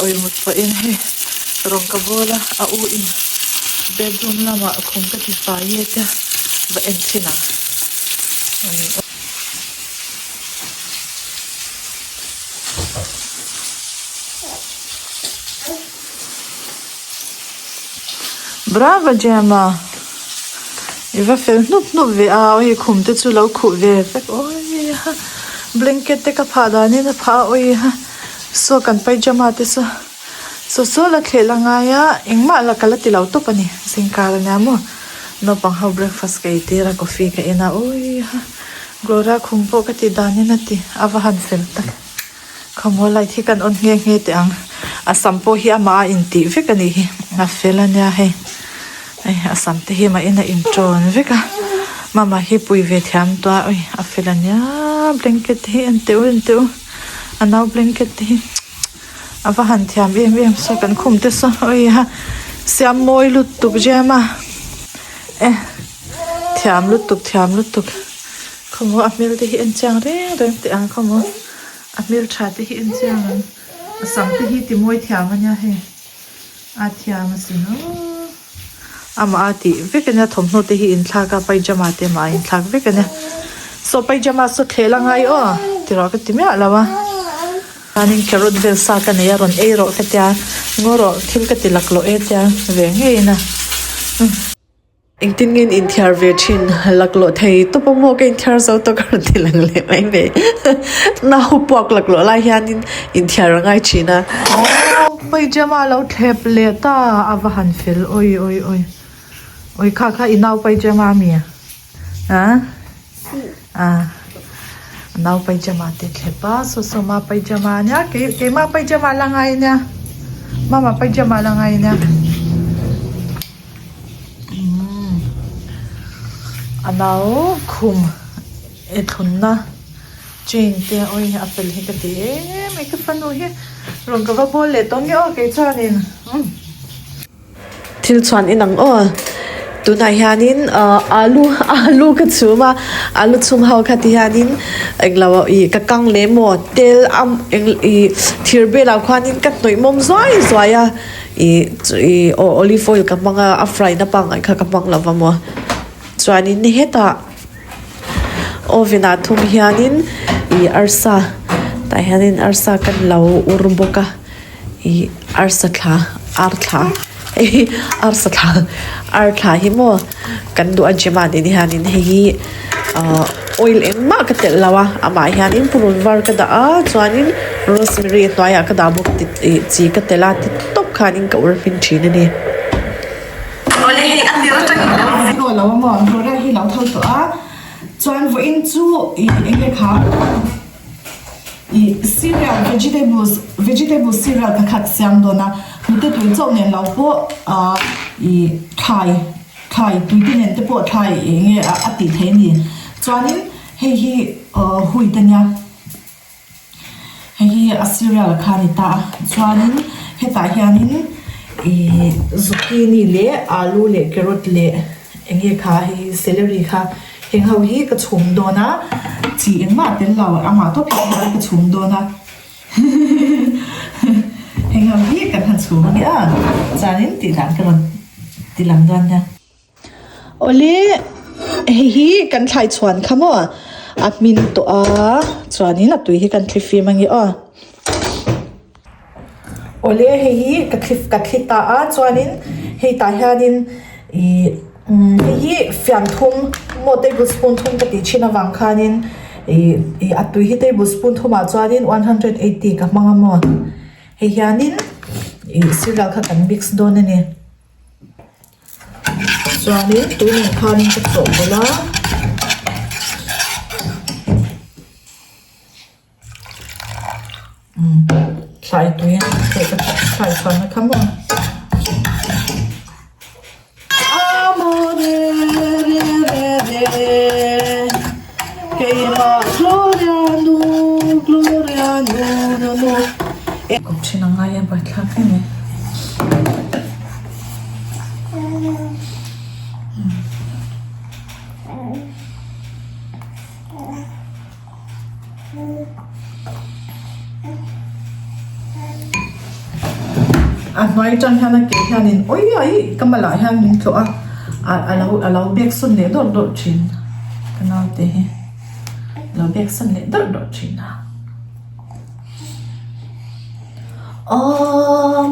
oi mut pa in he rong ka bola a u in bedroom lama khum ka ti fa ye ta ba en china brava Gemma iwa fel nup ve a oi khum te chu lo khu ve oi blanket te ka pha da ni na pha oi so kan pajama te so la khela nga ya engma la kala ti lo to pani singkar na mo no pang how breakfast ka itira coffee ka ina oi glora khumpo ka ti dani na ti avahan fel tak khamolai thi kan on nge te ang asampo hi ama in ti ve ka ni hi na fela nya he ai asam te hi ma ina intron ve ka mama hi pui ve thiam to oi a fela nya blanket hi ante anau blanket hi ava han thiam em so kan khum te so oi ha siam moi lut tuk Gemma thiam lut tuk khomo amil te hi en chang re te ang khomo amil tha te hi en chang asam te hi ti moi thiam anya he a thiam asino ama ati vekena thomno te hi in thla ka pajama te ma in thak vekena so pajama so khela ngai o tira ka ti me alawa anin carrot vel sa ka ne yaron eiro ka tia ngoro thil ka tilak lo e tia ve ngeina ingtin ngin inthiar ve thin laklo thei to pomo ke inthiar zo to kar tilang le mai ve na hu pok laklo la hianin inthiar ngai china pajama lo thep le ta avahan fil oi kha inau pajama mi nau pajama te thepa so ma pajama nya ke ma pajama langai nya mama pajama langai nya anau khum e thunna chain te oi apel he ka te me ka fanu he rong ka bol le tong yo ke chanin thil chuan inang o tunai hianin alu ka chuma alu chum hau kha ti hianin englawa I ka kang le mo tel am I thirbe la khwanin kat noi mom zoi ya I olive oil ka manga a fry na pang kha ka pang lava mo chuanin ni heta ovena thum hianin I arsa ta hianin arsa kan lo urboka I arsa kha artha hi mo kan du ajema ni hanin hei oil engma ka tel lawa ama hianin purun war ka da a chuanin rosemary toya ka da buk ti chi ka tela ti top khanin ka ur pin thina ni ole hei andira ta ko lawa mo ro hi lau thau to a chuan vo in chu enge kha cereal vegetable cereal ka khat siam dona mute tu chau nen lau po thai tu nen te po thai nge ati the ni chuanin hei hui tanya hei a cereal kha ni ta chuanin heta hianin zucchini le alu le carrot le enge kha hei celery kha heng hau hi ka chhum dona chi engma tel law ama to phi ka chhum dona heng hau hi kan han chhum ni a chanin ti lang dan ya ole hi kan thlai chuan khamo admin to a chuanin a tui hi kan thli fi mangi a ole hi ka thita a chuanin hei ta hianin hi fiam thum mo tablespoon thum ka ti china wang khanin atui hi tablespoon thum a chuanin 180 ka manga mo hei hianin cereal kha kan mix don ani chuanin tunin khanin ka chaw bola try tuin try fan na come on Gloria, no. Kung sinangaya ba tlaki ni? nói chẳng hạn là kể hạn nên ôi ấy cái mà lại hạn mình chỗ lâu biết xuân lễ đột đột chín cái nào thế lâu biết xuân lễ đột đột chín à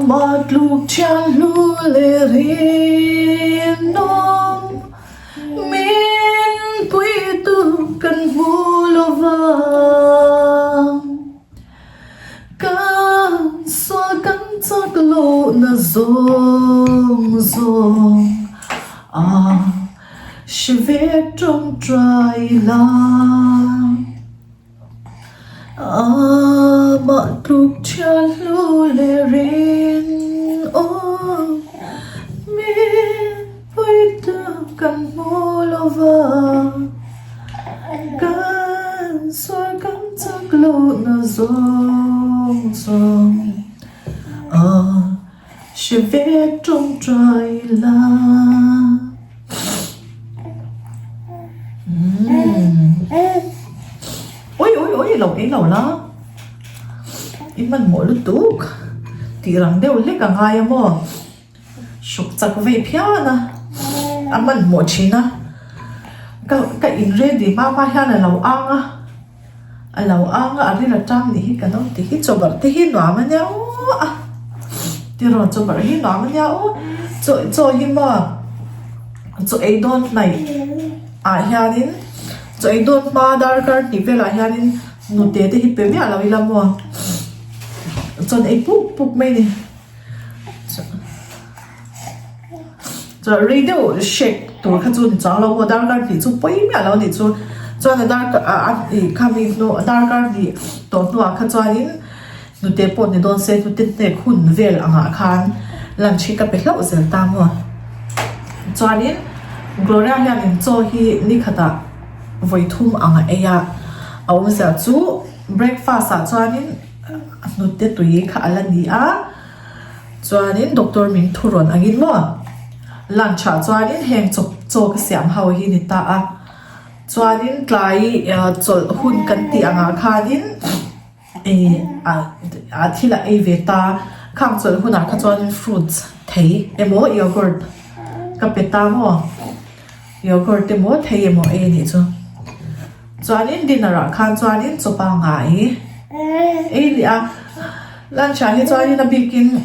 một lúc chẳng lu lệ riêng nôm min bụi tu cần vu lo vang can xóa cắn chắc lộ na rong rong sẽ về trong trái lang một lúc chẳng lu lệ riêng ôm mình với ta cần mua lo vàng can xóa cắn chắc lộ na rong rong sẽ về trong trái lang ôi lẩu lá ít mình mỗi lúc tục thì rằng đều lấy cả ngày mà sụp chặt về phía na mình mỗi chín na cái in re đi ba hiện là lẩu ăn á đi là trăm thì cái nó thì hít cho bật thì hít nó mà nhau thì rồi cho bật hít nó mà nhau cho hít mà cho ấy đón này hiện đến cho ấy đón ba dar card thì về lại hiện đến nụ tê thì hít bé mẹ là vì làm mà cho ấy bục mấy đi cho radio shake tôi khá chun cháu lâu mà dar card thì chú bấy mẹ lâu thì chú cho nên dar thì coming no dar card thì tổ nó khá cho đến nụ tê bột thì đón xe nụ tê tê khun về là ngã khan làm chi cái bé lâu giờ tam mà cho đến Gloria hiện đến cho hi ni khata với thum ang aya ông sẽ chú breakfast cho nên nút tết tuổi khá là đi cho nên doctor mình thu rồi anh in mà lunch cho nên hẹn cho cái xem hậu hi ni ta cho nên lại cho hun cần ti ang khá đến thì là về ta khang cho hun cho nên fruits thei emo yogurt cái bê ta mà yogurt emo thei emo ni cho nên dinner khan cho nên cho ba ngày đi lunch hi cho nên là bikin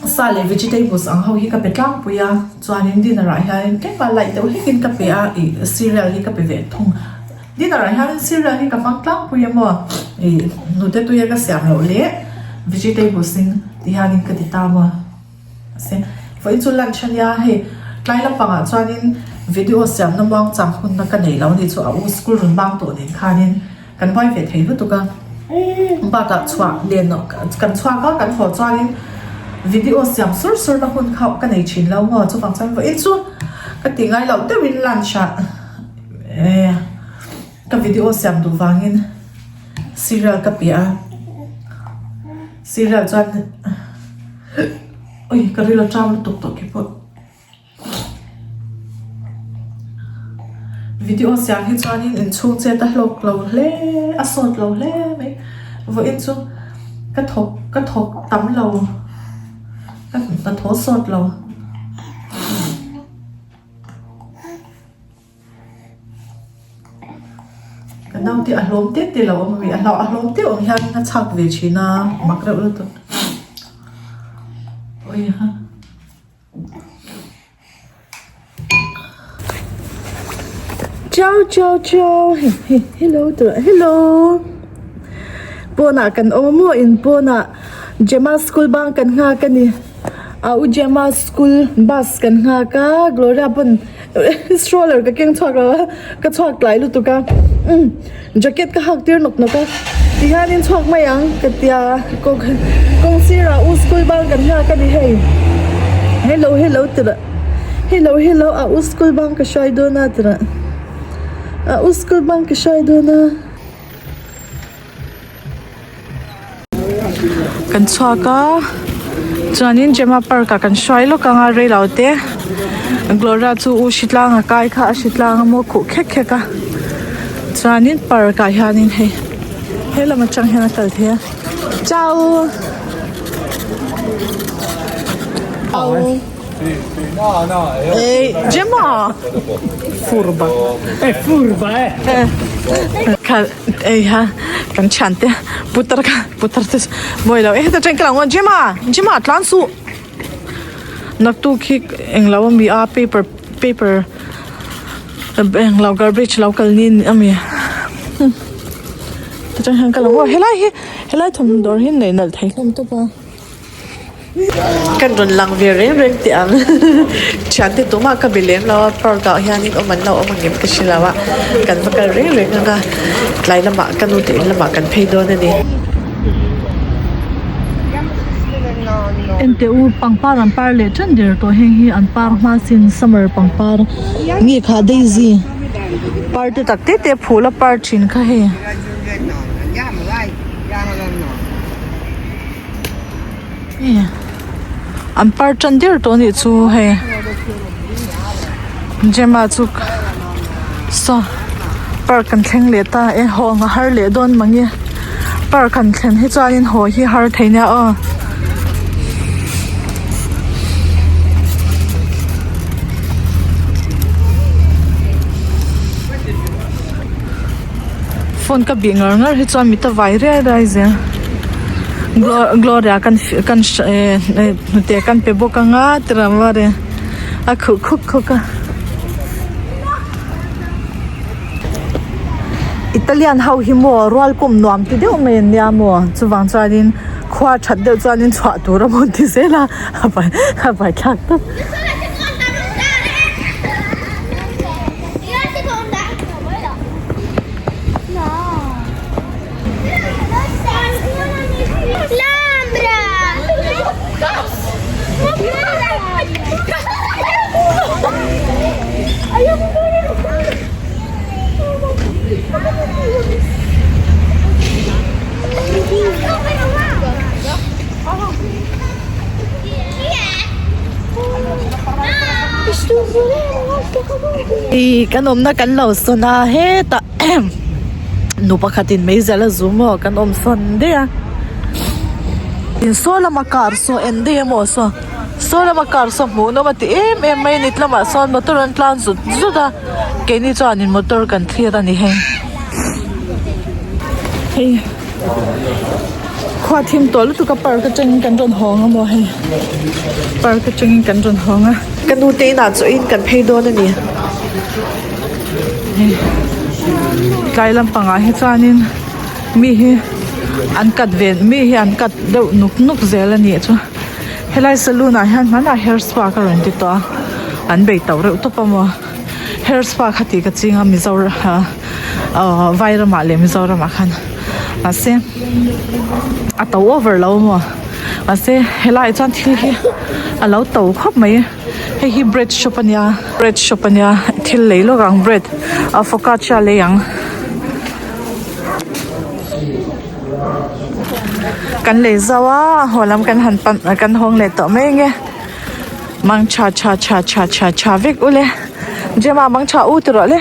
salad vegetables ang hau hi ka petlang puya cho nên dinner hi cái ba lại đâu hi kin ka pe cereal hi ka pe ve thong dinner hi cereal hi ka pang tlang puya mo nu te tu ya ka siam lo le vegetables sing ti hanin ka ti ta mo se foi chu lunch ya he tlai la panga cho nên video xem nó mong chẳng hun nó cái này lâu thì cho ở school rồi mang tổ nên khai nên cần quay về thấy hết tụi con ba đã chọn liền nó cần chọn có cần phổ cho nên video xem sửa nó hun học cái này chín lâu mà cho bằng chân vậy chút cái tiếng ai lâu tới mình làm chặt cái video xem đủ vàng in serial cái bia serial cho ôi cái này là trao tục cái bộ video xem hết cho nên in chung chơi ta lộc lâu lê sốt lâu lê mấy với in chung cái thục tắm lâu cái thố sốt lâu cái nào thì ăn lốm tết thì lâu mà vì ăn lốm tết ông hiện nó chặt về chỉ na mặc đâu nữa thôi ôi ha Ciao. Hello. Pona kan omo in pona Gemma school bang kan nga kani. Gemma school bus kan nga ka Gloria pun stroller ka keng chok lai lu tu ka. Jacket ka hak tir nok ka. Ti hanin chok mayang ka tia kong sira school bang kan nga kani hey. Hello tira. Hello school bang ka shai do na tira. School bang ka shai do na. Kan chua ka chuanin Gemma park kan shai lo ka nga rei laute Gloria chu u shitlang kai kha shitlang mo khu khe ka chuanin park ka hianin he hela ma chang hena kal the ciao Ciao. No, Gemma. Furba. è furba, Kan chante. Putar tes. Moi lo. Ta chen klang wan Gemma tlan su. Nak tu ki englaw mi a paper. Englaw garbage local nin ami. Ta chen klang wa helai thum dor hin nei nal thai hlom to pa. Kan ron lang ve reng ti ang chante to ma ka bilem lawa par ka hianin oman law omangem ka silawa kan va ka reng nga tlai lama kan u te lama kan pheido na ni ente u pangpar an par le chan der to heng hi an par ma sin summer pangpar ngi kha daisy par te tak te phula par chin kha he an par chan der to ni chu he Gemma chu so par kan thleng le ta e ho nga har le don mangi par kan thlen hi chuanin ho hi har theina phone ka bi ngar hi chuan mi ta vai rai ze Gloria kan te kan pe boka nga tramare a khu ka Italian how hi mo roal kum nuam ti deu men ya mo chuwang chanin khwa that deu chanin chwa tur mo ti sela ha bai khak ta kan om na kan lo sona he ta nu pakhatin mei zala zumo kan om son de ya in sola makar so ende mo sola makar so mo no mati mai nitlama son motor an plan zuda keni chanin motor kan thira ni he hey khwa thim tol tu ka par ka cheng kan ron hong mo he par ka cheng kan ron hong kan u te na chu in kan phei do na ni kai lam panga he chanin mi hi an kat ven mi hi an kat deu nuk zel ani chu helai salon a han mana hair spa ka ron ti to an bei taw re to pa mo hair spa khati ka chinga mi zor ha vaira ma le mi zor ma khan ase ata over lo mo ase helai chan thil hi alo to khop mai hi bread shop ania thil leilo gang bread a focaccia le yang kan le zawa holam kan han pan kan hong le to me nge mang cha vek ule Gemma mang cha u tro le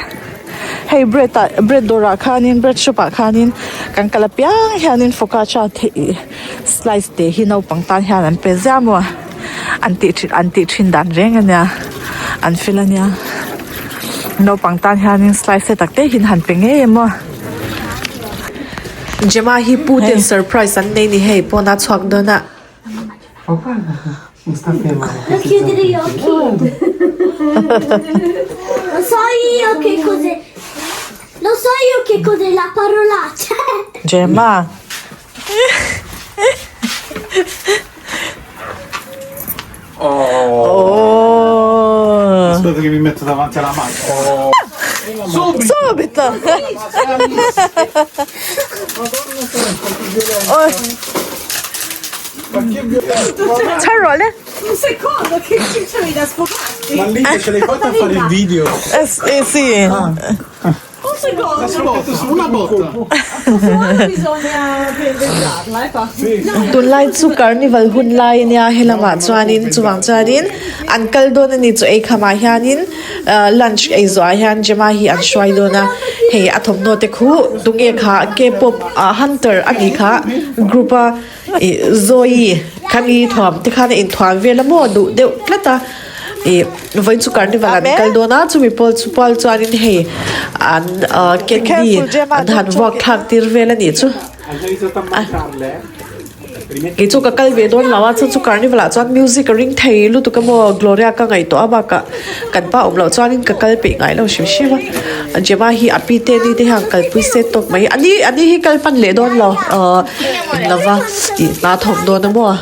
hey bread dora khanin bread shop khanin kan kalapyang hianin focaccia slice te hi no pangtan hian an pe zamo anti thin dan reng ania an filania no pangtan hianin slice tak te hin han pe nge mo Gemma hi Putin surprise an nei ni hey pona chok dona Lo chiudere gli occhi. Lo so io che cos'è la parolaccia. Gemma Aspetta che mi metto davanti alla macchina. subito Charole Un secondo che c'avevi da sfogare. Ma lì ce l'hai fatta a fare il video? sì Una botta. Bisogna festeggiarla, ecco. tun lai chu carnival hun lai nia helama chuanin chuwang chuanin an kal don ani chu ei khama hianin lunch ei zo hian jema hi an shwai dona hei athom no te khu tunge kha K-pop hunter ani kha grupa zoi khani thom te khana in thwam vela mo du deu plata voi chu carnival an kal dona chu mi pol chu pal chuanin hei an kendi an han walk thak tir vela ni chu cái chỗ cái cái về đó là cho chỗ carnival là cho music ring thei lu tụ cái mò Gloria cái ngày đó ba cả cần ba ông lão cho nên cái bị ngày lâu xíu xíu anh chị ba hi api te đi thì hàng cái pi set top mấy anh đi hi cái pan lệ đó là va na thòng đó nó mò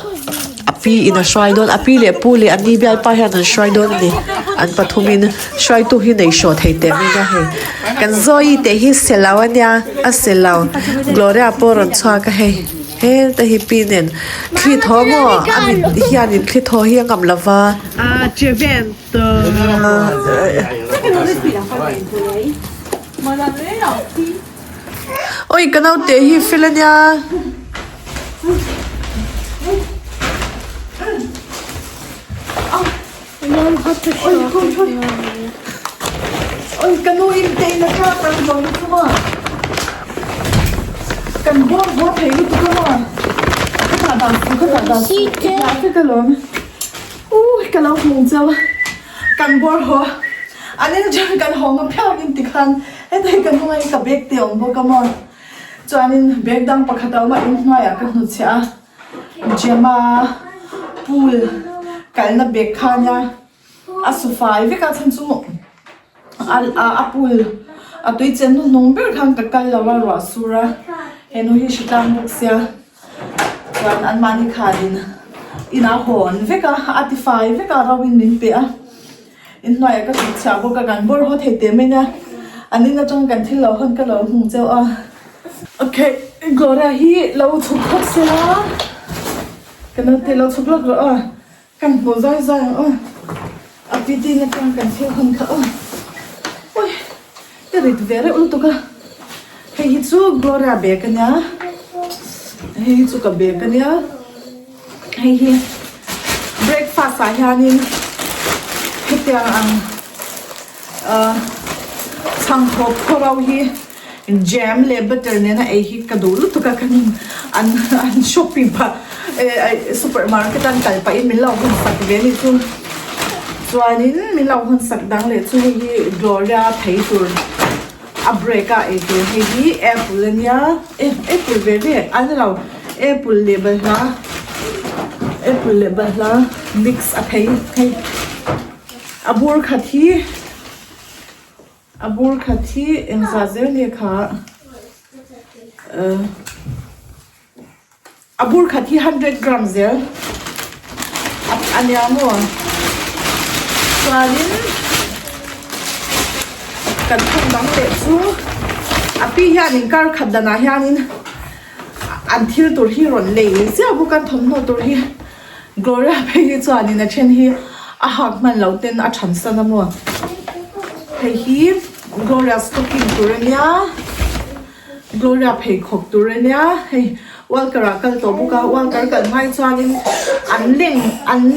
api in a shoi đó api lệ pu lệ anh đi bia pa hàng anh shoi đó đi anh bắt thumin shoi tu hi nei short hay te mi ra hay kan zoi te hi selawan ya a selaw Gloria poron chua cái hay he ta hi pinen khi tho mo amin hian in khi tho hi ngam lava chevent oi kanau te hi filania oi kanau in te na ka pan dong kuma kan ho thei lu tu ma ka da ka lom ka lo mong chaw kan bor ho ani jang kan ho ma phyaw nin ti khan e dai kan ho ai ka bek te ong bo ka ma chuanin bek dang pakhataw ma in hma ya ka hnu cha jema pool kalna bek khanya asufai ve ka chan chu a pool a tui chen nu nong ber khang ka kal lawa ro sura enu hi shitang muksia chuan an mani khadin ina hon veka atify veka rawin min pe a in noi ka chu cha bo ka gan bor ho thei te me na anin na tong kan thil lo hon ka lo hung cheu a okay Gloria hi lo thuk khot se la kan te lo thuk lok ro a kan bo zai zai a apiti na kan thil hon kha a oi te rit vere ul tu ka hei hi chu Gloria be ka nya hei hi chu ka be ka nya hei hi breakfast a hianin hetia ang chang thop khorau hi jam le butter ne na ei hi ka dul tu ka kanin an shopping pa supermarket an kal pa in min lau hun sak ve ni chu chuanin min lau hun sak dang le chu hei hi Gloria thei tur a break a e tu hei hi apple nia apple ve ve an lau apple label la mix a thei abur khathi engzazer ne kha abur khathi 100 gram zel ania mo chuanin kan thong dang le chu api hianin kar khadana hianin an thil tur hi ron le sia bu kan thom no tur hi Gloria pe hi chuanin a then hi a hak man lo ten a than sana mo hei hi Gloria stocking turania Gloria pe khok turania hei walkara kal to buka walkar kal mai chuanin an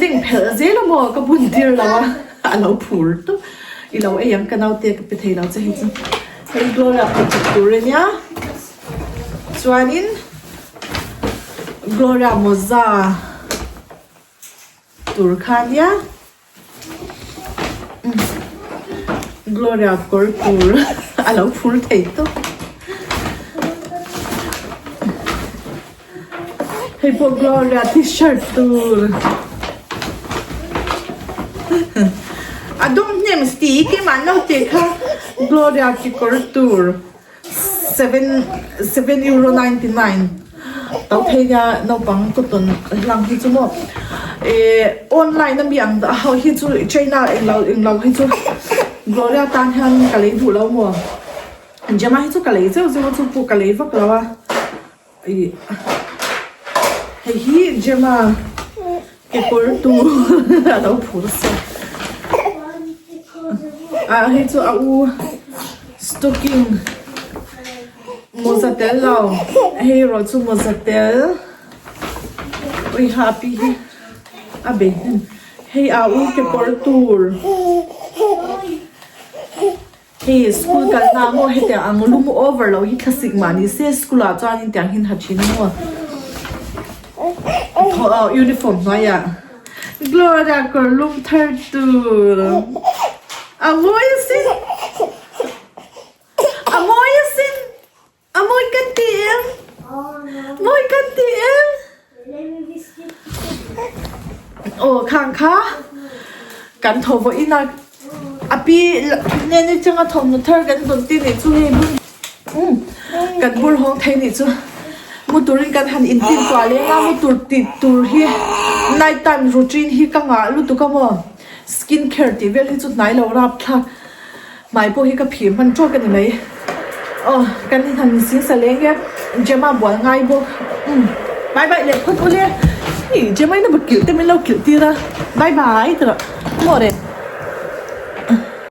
leng phel zela mo ka bun dir lawa alo phur tu ilo e yang kanau te ka pe thei lo cha hi chu hei Gloria pe khok turania chuanin Gloria moza Turkhania Gloria Korpur alo phur thei to hei po Gloria t-shirt tur adom nem stick man no te kha Gloria ki Korpur 7.99 tao thấy nha nó bằng cái tuần làm gì chứ mà online nó bị ăn họ hi chú China in lâu hi chú Gloria tan han cái lấy vụ lâu mà anh chỉ mà hi chú cái lấy chứ chú phụ cái lấy vắt lâu à hi chỉ mà cái cổ tu đâu phụ sao hi chú au stocking mozzarella hey rồi chung mozzarella ui happy abe hey au ke portur hey school ka na mo he te ang lum over lo hi classic mani se school a chuan in tiang hin hachin mo uniform ma ya gloria ko lum thar tu amoy sin amoy kan tiem moy kan tiem khang kha kan tho vo ina api ne ni changa thom no thar kan don ti ni chu he kan bur hong thai ni chu mu turin kan han in tin kwa le nga mu tur hi night time routine hi ka nga lu tu ka mo skin care ti vel hi chu nai lo rap thak mai po hi ka phim man tro kan nei kan ni han sin sa le ge jema bol ngai bo bye bye le phut ko le ni jema na ba kil te me lo kil ti ra bye bye tra mo re